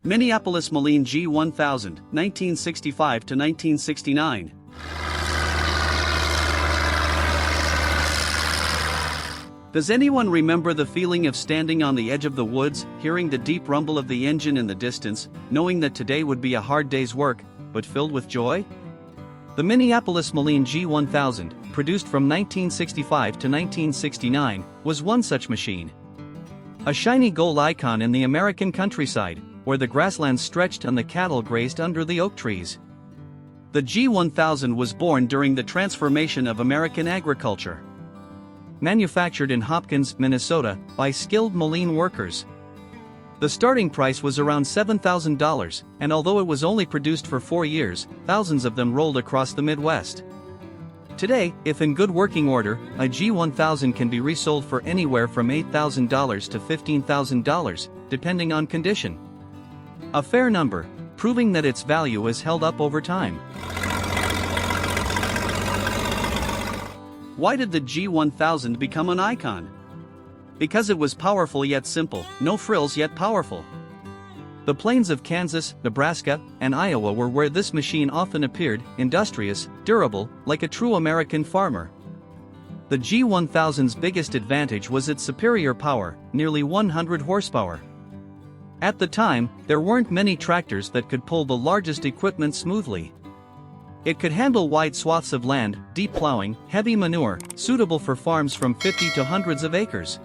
Minneapolis-Moline G1000, 1965 to 1969. Does anyone remember the feeling of standing on the edge of the woods, hearing the deep rumble of the engine in the distance, knowing that today would be a hard day's work, but filled with joy? The Minneapolis-Moline G1000, produced from 1965 to 1969, was one such machine. A shiny gold icon in the American countryside, where the grasslands stretched and the cattle grazed under the oak trees. The G1000 was born during the transformation of American agriculture. Manufactured in Hopkins, Minnesota, by skilled Moline workers. The starting price was around $7,000, and although it was only produced for 4 years, thousands of them rolled across the Midwest. Today, if in good working order, a G1000 can be resold for anywhere from $8,000 to $15,000, depending on condition. A fair number, proving that its value is held up over time. Why did the G1000 become an icon? Because it was powerful yet simple, no frills yet powerful. The plains of Kansas, Nebraska, and Iowa were where this machine often appeared, industrious, durable, like a true American farmer. The G1000's biggest advantage was its superior power, nearly 100 horsepower. At the time, there weren't many tractors that could pull the largest equipment smoothly. It could handle wide swaths of land, deep plowing, heavy manure, suitable for farms from 50 to hundreds of acres.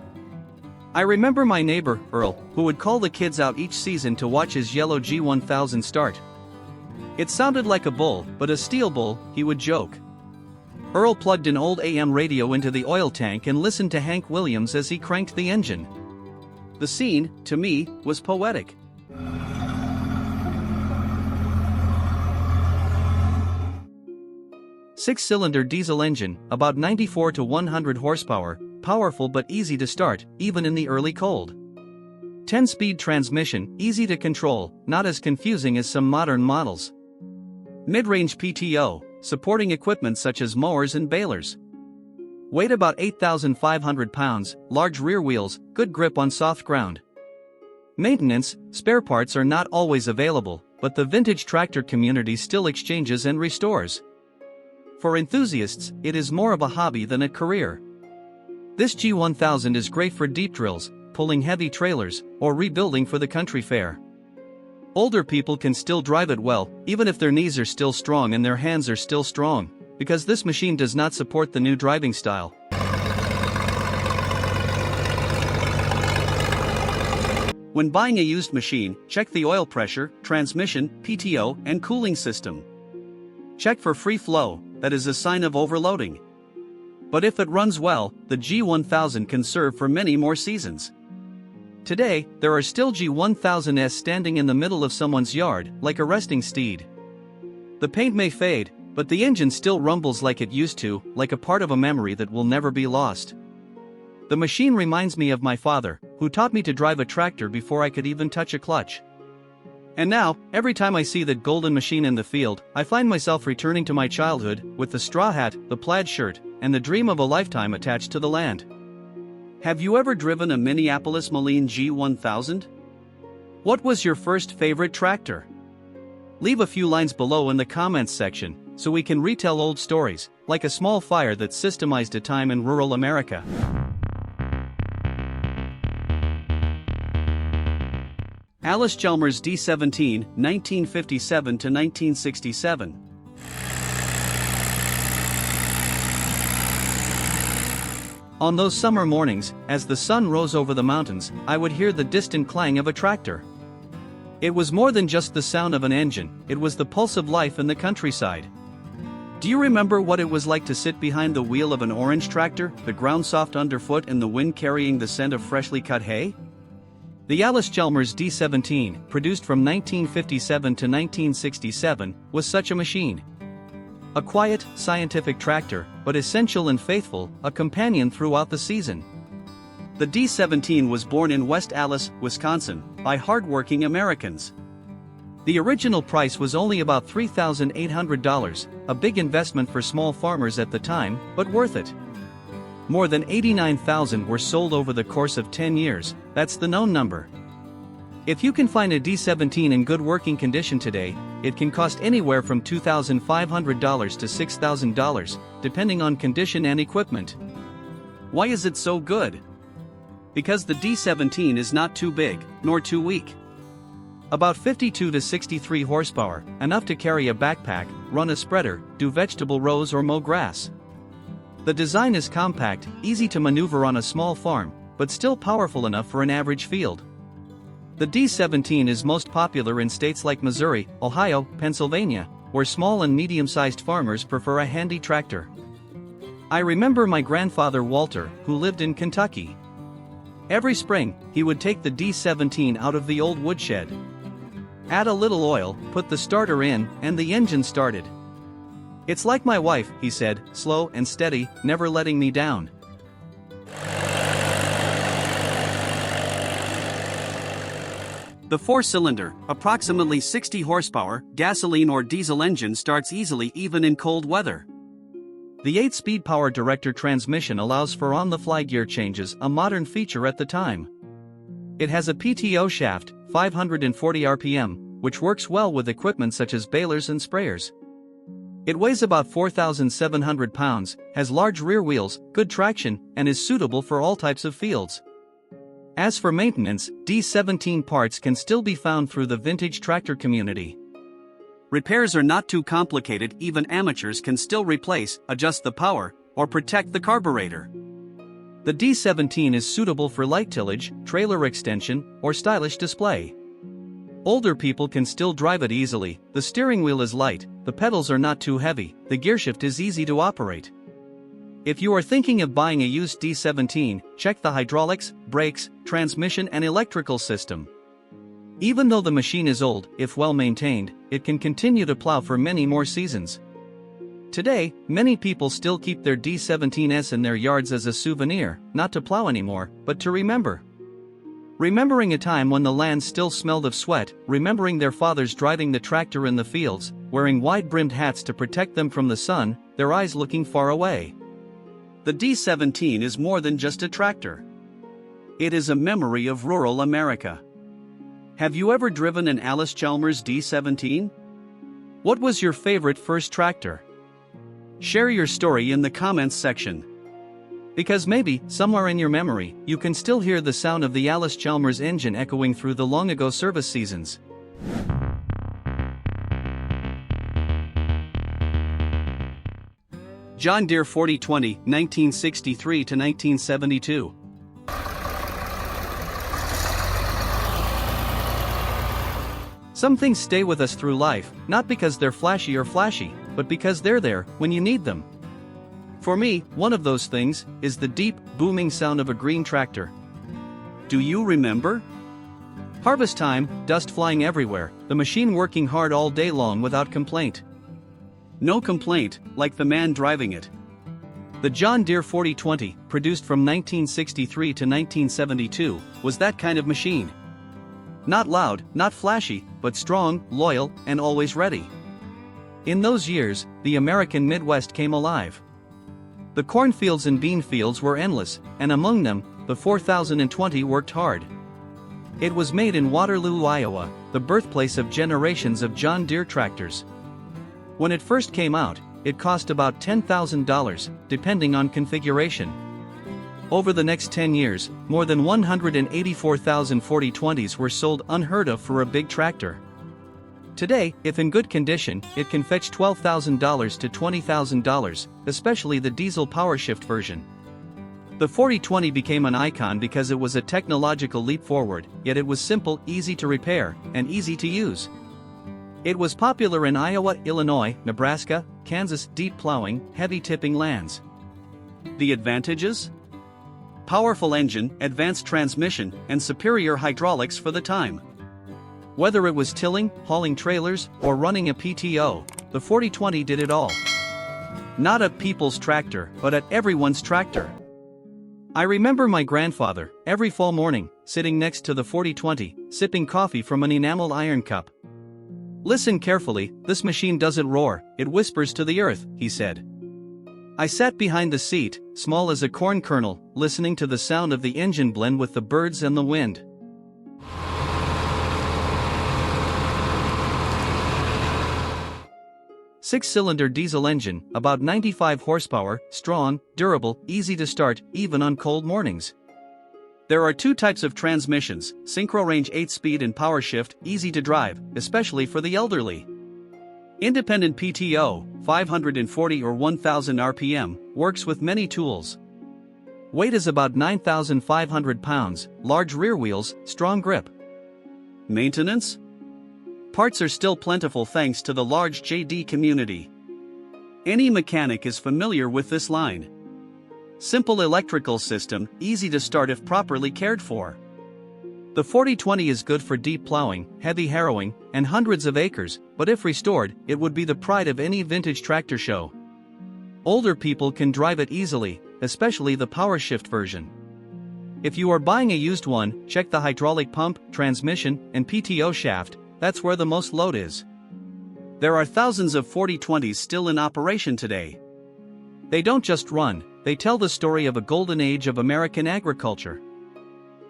I remember my neighbor, Earl, who would call the kids out each season to watch his yellow G1000 start. It sounded like a bull, but a steel bull, he would joke. Earl plugged an old AM radio into the oil tank and listened to Hank Williams as he cranked the engine. The scene, to me, was poetic. Six-cylinder diesel engine, about 94 to 100 horsepower, powerful but easy to start, even in the early cold. 10-speed transmission, easy to control, not as confusing as some modern models. Mid-range PTO, supporting equipment such as mowers and balers. Weight about 8,500 pounds, large rear wheels, good grip on soft ground. Maintenance, spare parts are not always available, but the vintage tractor community still exchanges and restores. For enthusiasts, it is more of a hobby than a career. This G1000 is great for deep drills, pulling heavy trailers, or rebuilding for the country fair. Older people can still drive it well, even if their knees are still strong and their hands are still strong, because this machine does not support the new driving style. When buying a used machine, check the oil pressure, transmission, PTO, and cooling system. Check for free flow, that is a sign of overloading. But if it runs well, the G1000 can serve for many more seasons. Today, there are still G1000s standing in the middle of someone's yard, like a resting steed. The paint may fade, but the engine still rumbles like it used to, like a part of a memory that will never be lost. The machine reminds me of my father, who taught me to drive a tractor before I could even touch a clutch. And now, every time I see that golden machine in the field, I find myself returning to my childhood, with the straw hat, the plaid shirt, and the dream of a lifetime attached to the land. Have you ever driven a Minneapolis-Moline G1000? What was your first favorite tractor? Leave a few lines below in the comments section, so we can retell old stories, like a small fire that systemized a time in rural America. Allis-Chalmers D17, 1957 to 1967. On those summer mornings, as the sun rose over the mountains, I would hear the distant clang of a tractor. It was more than just the sound of an engine, it was the pulse of life in the countryside. Do you remember what it was like to sit behind the wheel of an orange tractor, the ground soft underfoot and the wind carrying the scent of freshly cut hay? The Allis-Chalmers D17, produced from 1957 to 1967, was such a machine. A quiet, scientific tractor, but essential and faithful, a companion throughout the season. The D17 was born in West Allis, Wisconsin, by hard-working Americans. The original price was only about $3,800, a big investment for small farmers at the time, but worth it. More than 89,000 were sold over the course of 10 years, that's the known number. If you can find a D17 in good working condition today, it can cost anywhere from $2,500 to $6,000, depending on condition and equipment. Why is it so good? Because the D17 is not too big, nor too weak. About 52 to 63 horsepower, enough to carry a backpack, run a spreader, do vegetable rows or mow grass. The design is compact, easy to maneuver on a small farm, but still powerful enough for an average field. The D17 is most popular in states like Missouri, Ohio, Pennsylvania, where small and medium-sized farmers prefer a handy tractor. I remember my grandfather Walter, who lived in Kentucky. Every spring, he would take the D17 out of the old woodshed. Add a little oil, put the starter in, and the engine started. "It's like my wife," he said, "slow and steady, never letting me down." The 4-cylinder, approximately 60 horsepower, gasoline or diesel engine starts easily even in cold weather. The 8-speed power director transmission allows for on-the-fly gear changes, a modern feature at the time. It has a PTO shaft, 540 RPM, which works well with equipment such as balers and sprayers. It weighs about 4,700 pounds, has large rear wheels, good traction, and is suitable for all types of fields. As for maintenance, D17 parts can still be found through the vintage tractor community. Repairs are not too complicated, even amateurs can still replace, adjust the power, or protect the carburetor. The D17 is suitable for light tillage, trailer extension, or stylish display. Older people can still drive it easily, the steering wheel is light, the pedals are not too heavy, the gearshift is easy to operate. If you are thinking of buying a used D17, check the hydraulics, brakes, transmission and electrical system. Even though the machine is old, if well maintained, it can continue to plow for many more seasons. Today, many people still keep their D17s in their yards as a souvenir, not to plow anymore, but to remember. Remembering a time when the land still smelled of sweat, remembering their fathers driving the tractor in the fields, wearing wide-brimmed hats to protect them from the sun, their eyes looking far away. The D17 is more than just a tractor. It is a memory of rural America. Have you ever driven an Allis-Chalmers D17? What was your favorite first tractor? Share your story in the comments section. Because maybe, somewhere in your memory, you can still hear the sound of the Allis-Chalmers engine echoing through the long-ago service seasons. John Deere 4020, 1963 to 1972. Some things stay with us through life, not because they're flashy, but because they're there when you need them. For me, one of those things is the deep, booming sound of a green tractor. Do you remember? Harvest time, dust flying everywhere, the machine working hard all day long without complaint. No complaint, like the man driving it. The John Deere 4020, produced from 1963 to 1972, was that kind of machine. Not loud, not flashy, but strong, loyal, and always ready. In those years, the American Midwest came alive. The cornfields and bean fields were endless, and among them, the 4020 worked hard. It was made in Waterloo, Iowa, the birthplace of generations of John Deere tractors. When it first came out, it cost about $10,000, depending on configuration. Over the next 10 years, more than 184,000 4020s were sold, unheard of for a big tractor. Today, if in good condition, it can fetch $12,000 to $20,000, especially the diesel PowerShift version. The 4020 became an icon because it was a technological leap forward, yet it was simple, easy to repair, and easy to use. It was popular in Iowa, Illinois, Nebraska, Kansas, deep plowing, heavy tipping lands. The advantages? Powerful engine, advanced transmission, and superior hydraulics for the time. Whether it was tilling, hauling trailers, or running a PTO, the 4020 did it all. Not a people's tractor, but at everyone's tractor. I remember my grandfather, every fall morning, sitting next to the 4020, sipping coffee from an enamel iron cup. "Listen carefully, this machine doesn't roar, it whispers to the earth," he said. I sat behind the seat, small as a corn kernel, listening to the sound of the engine blend with the birds and the wind. 6-cylinder diesel engine, about 95 horsepower, strong, durable, easy to start, even on cold mornings. There are two types of transmissions, synchro range 8-speed and power shift, easy to drive, especially for the elderly. Independent PTO, 540 or 1000 RPM, works with many tools. Weight is about 9,500 pounds, large rear wheels, strong grip. Maintenance? Parts are still plentiful thanks to the large JD community. Any mechanic is familiar with this line. Simple electrical system, easy to start if properly cared for. The 4020 is good for deep plowing, heavy harrowing, and hundreds of acres, but if restored, it would be the pride of any vintage tractor show. Older people can drive it easily, especially the power shift version. If you are buying a used one, check the hydraulic pump, transmission, and PTO shaft, that's where the most load is. There are thousands of 4020s still in operation today. They don't just run, they tell the story of a golden age of American agriculture.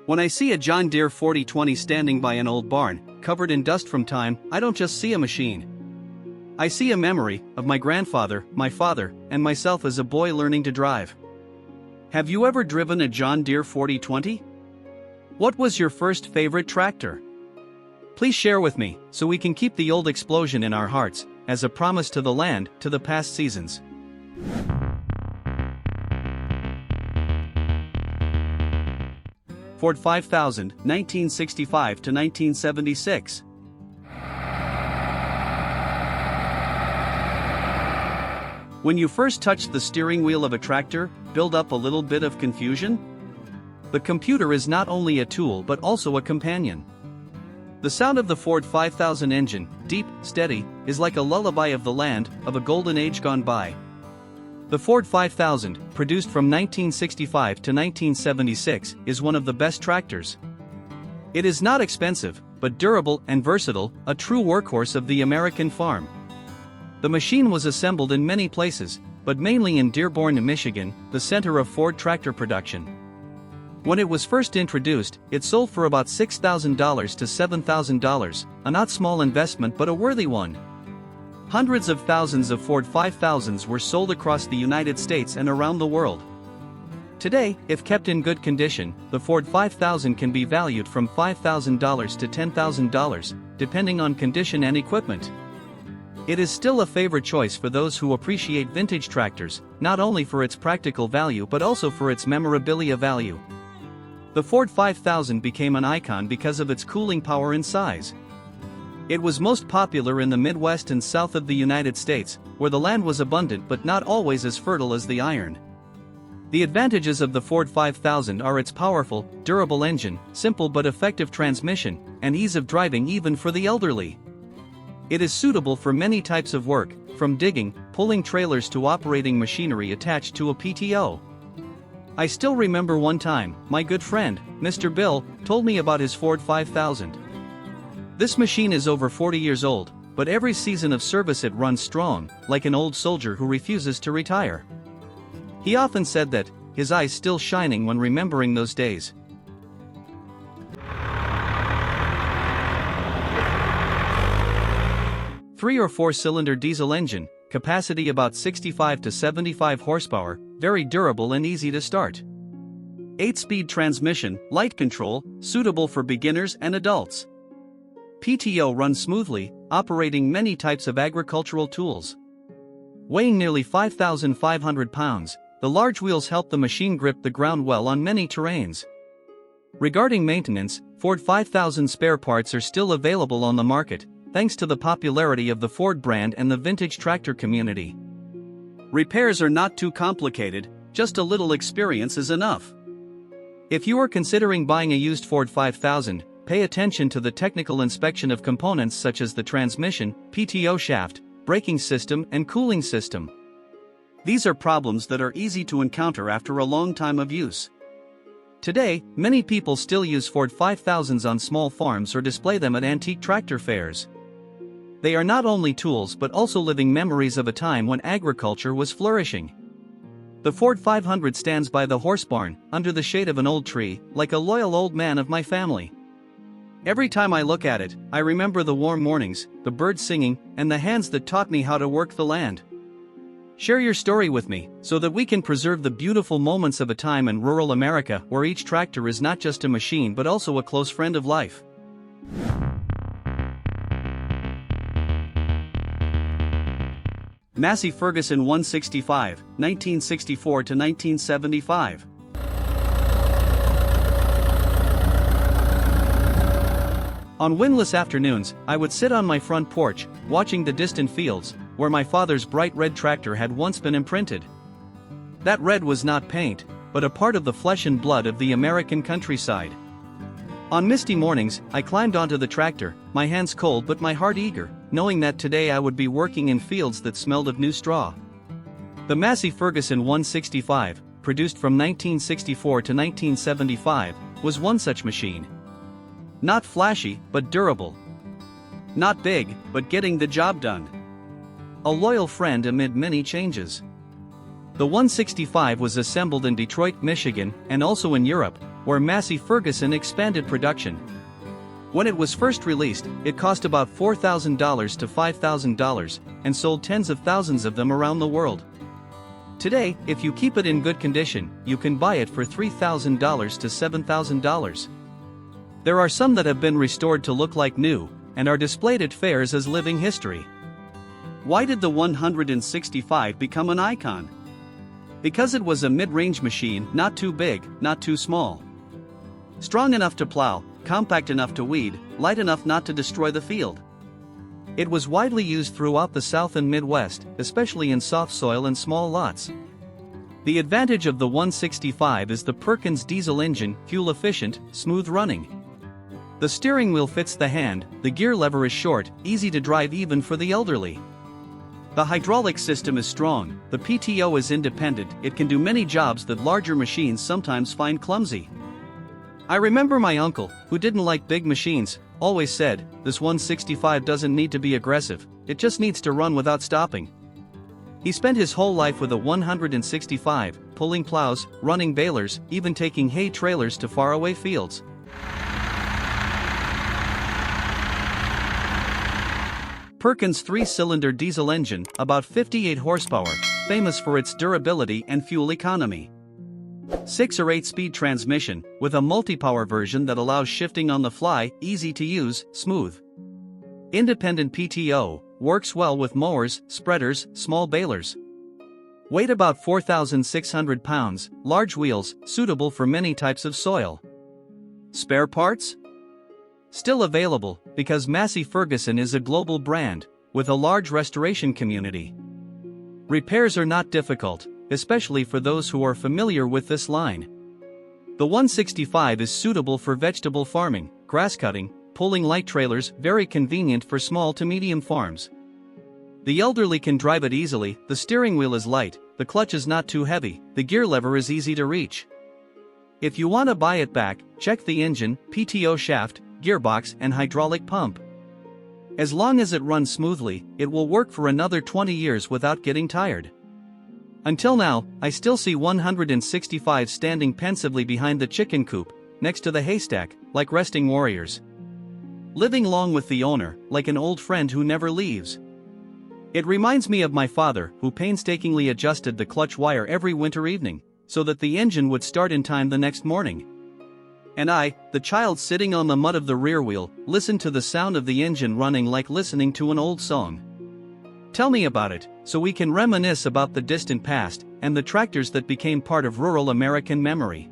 When I see a John Deere 4020 standing by an old barn, covered in dust from time, I don't just see a machine. I see a memory of my grandfather, my father, and myself as a boy learning to drive. Have you ever driven a John Deere 4020? What was your first favorite tractor? Please share with me, so we can keep the old explosion in our hearts, as a promise to the land, to the past seasons. Ford 5000, 1965 to 1976. When you first touch the steering wheel of a tractor, build up a little bit of confusion? The computer is not only a tool but also a companion. The sound of the Ford 5000 engine, deep, steady, is like a lullaby of the land, of a golden age gone by. The Ford 5000, produced from 1965 to 1976, is one of the best tractors. It is not expensive, but durable and versatile, a true workhorse of the American farm. The machine was assembled in many places, but mainly in Dearborn, Michigan, the center of Ford tractor production. When it was first introduced, it sold for about $6,000 to $7,000, a not small investment but a worthy one. Hundreds of thousands of Ford 5000s were sold across the United States and around the world. Today, if kept in good condition, the Ford 5000 can be valued from $5,000 to $10,000, depending on condition and equipment. It is still a favorite choice for those who appreciate vintage tractors, not only for its practical value but also for its memorabilia value. The Ford 5000 became an icon because of its cooling power and size. It was most popular in the Midwest and south of the United States, where the land was abundant but not always as fertile as the iron. The advantages of the Ford 5000 are its powerful, durable engine, simple but effective transmission, and ease of driving even for the elderly. It is suitable for many types of work, from digging, pulling trailers to operating machinery attached to a PTO. I still remember one time, my good friend, Mr. Bill, told me about his Ford 5000. This machine is over 40 years old, but every season of service it runs strong, like an old soldier who refuses to retire. He often said that, his eyes still shining when remembering those days. Three- or four-cylinder diesel engine, capacity about 65 to 75 horsepower, very durable and easy to start. 8-speed transmission, light control, suitable for beginners and adults. PTO runs smoothly, operating many types of agricultural tools. Weighing nearly 5,500 pounds, the large wheels help the machine grip the ground well on many terrains. Regarding maintenance, Ford 5000 spare parts are still available on the market, thanks to the popularity of the Ford brand and the vintage tractor community. Repairs are not too complicated, just a little experience is enough. If you are considering buying a used Ford 5000, pay attention to the technical inspection of components such as the transmission, PTO shaft, braking system, and cooling system. These are problems that are easy to encounter after a long time of use. Today, many people still use Ford 5000s on small farms or display them at antique tractor fairs. They are not only tools but also living memories of a time when agriculture was flourishing. The Ford 500 stands by the horse barn, under the shade of an old tree, like a loyal old man of my family. Every time I look at it, I remember the warm mornings, the birds singing, and the hands that taught me how to work the land. Share your story with me, so that we can preserve the beautiful moments of a time in rural America where each tractor is not just a machine but also a close friend of life. Massey Ferguson 165, 1964 to 1975. On windless afternoons, I would sit on my front porch, watching the distant fields, where my father's bright red tractor had once been imprinted. That red was not paint, but a part of the flesh and blood of the American countryside. On misty mornings, I climbed onto the tractor, my hands cold but my heart eager, knowing that today I would be working in fields that smelled of new straw. The Massey Ferguson 165, produced from 1964 to 1975, was one such machine. Not flashy, but durable. Not big, but getting the job done. A loyal friend amid many changes. The 165 was assembled in Detroit, Michigan, and also in Europe, where Massey Ferguson expanded production. When it was first released, it cost about $4,000 to $5,000, and sold tens of thousands of them around the world. Today, if you keep it in good condition, you can buy it for $3,000 to $7,000. There are some that have been restored to look like new, and are displayed at fairs as living history. Why did the 165 become an icon? Because it was a mid-range machine, not too big, not too small. Strong enough to plow, compact enough to weed, light enough not to destroy the field. It was widely used throughout the South and Midwest, especially in soft soil and small lots. The advantage of the 165 is the Perkins diesel engine, fuel-efficient, smooth running. The steering wheel fits the hand, the gear lever is short, easy to drive even for the elderly. The hydraulic system is strong, the PTO is independent, it can do many jobs that larger machines sometimes find clumsy. I remember my uncle, who didn't like big machines, always said, "This 165 doesn't need to be aggressive, it just needs to run without stopping." He spent his whole life with a 165, pulling plows, running balers, even taking hay trailers to faraway fields. Perkins 3-cylinder diesel engine, about 58 horsepower, famous for its durability and fuel economy. 6 or 8-speed transmission, with a multi-power version that allows shifting on the fly, easy to use, smooth. Independent PTO, works well with mowers, spreaders, small balers. Weight about 4,600 pounds, large wheels, suitable for many types of soil. Spare parts? Still available, because Massey Ferguson is a global brand, with a large restoration community. Repairs are not difficult, especially for those who are familiar with this line. The 165 is suitable for vegetable farming, grass cutting, pulling light trailers, very convenient for small to medium farms. The elderly can drive it easily, the steering wheel is light, the clutch is not too heavy, the gear lever is easy to reach. If you want to buy it back, check the engine, PTO shaft, gearbox and hydraulic pump. As long as it runs smoothly, it will work for another 20 years without getting tired. Until now, I still see 165 standing pensively behind the chicken coop, next to the haystack, like resting warriors. Living long with the owner, like an old friend who never leaves. It reminds me of my father, who painstakingly adjusted the clutch wire every winter evening, so that the engine would start in time the next morning. And I, the child sitting on the mud of the rear wheel, listened to the sound of the engine running like listening to an old song. Tell me about it, so we can reminisce about the distant past, and the tractors that became part of rural American memory.